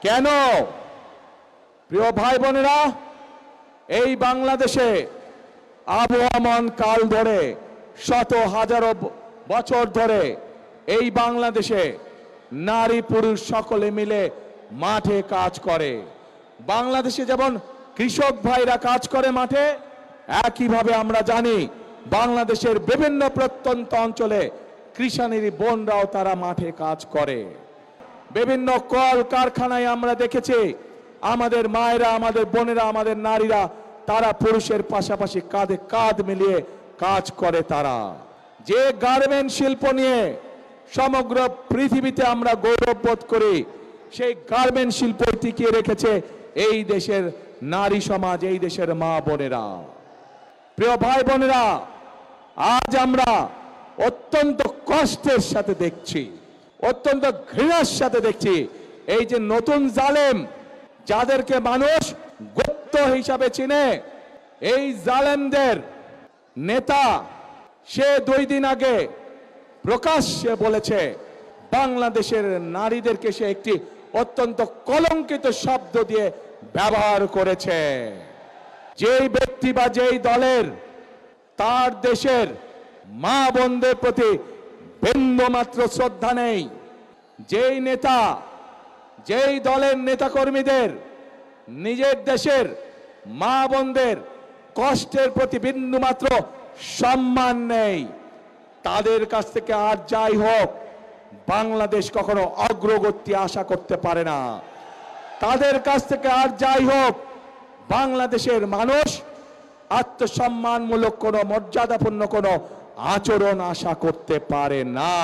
কেন? প্রিয় ভাই বোনেরা, এই বাংলাদেশে আবহমান কাল ধরে, শত হাজারো বছর ধরে এই বাংলাদেশে নারী পুরুষ সকলে মিলে মাঠে কাজ করে। বাংলাদেশে যেমন কৃষক ভাইরা কাজ করে মাঠে, একইভাবে আমরা জানি বাংলাদেশের বিভিন্ন প্রত্যন্ত অঞ্চলে কৃষানীর বোনরাও তারা মাঠে কাজ করে। বিভিন্ন কল কারখানায় আমরা দেখেছি আমাদের মায়েরা, আমাদের বোনেরা, আমাদের নারীরা তারা পুরুষের পাশাপাশি কাঁধে কাঁধ মিলিয়ে কাজ করে। তারা যে গার্মেন্ট শিল্প নিয়ে সমগ্র পৃথিবীতে আমরা গৌরববোধ করি, সেই গার্মেন্ট শিল্প টিকিয়ে রেখেছে এই দেশের নারী সমাজ, এই দেশের মা বোনেরা। প্রিয় ভাই বোনেরা, আজ আমরা অত্যন্ত কষ্টের সাথে দেখছি, অত্যন্ত ঘৃণার সাথে দেখছি এই যে নতুন জালেম, যাদেরকে মানুষ গুপ্ত হিসাবে চিনে, এই জালেমদের নেতা সে 2 দিন আগে প্রকাশ্যে বলেছে বাংলাদেশের নারীদেরকে সে একটি অত্যন্ত কলঙ্কিত শব্দ দিয়ে ব্যবহার করেছে। যেই ব্যক্তি বা যেই দলের তার দেশের মা বোনদের প্রতি বিন্দুমাত্র শ্রদ্ধা নেই, যেই নেতা, যেই দলের নেতাকর্মীদের নিজের দেশের মা বোনদের কষ্টের প্রতি বিন্দুমাত্র সম্মান নেই, তাদের কাছ থেকে আর যাই হোক বাংলাদেশ কখনো অগ্রগতি আশা করতে পারে না। তাদের কাছ থেকে আর যাই হোক বাংলাদেশের মানুষ আত্মসম্মানমূলক কোনো মর্যাদাপূর্ণ কোনো আচরণ আশা করতে পারে না।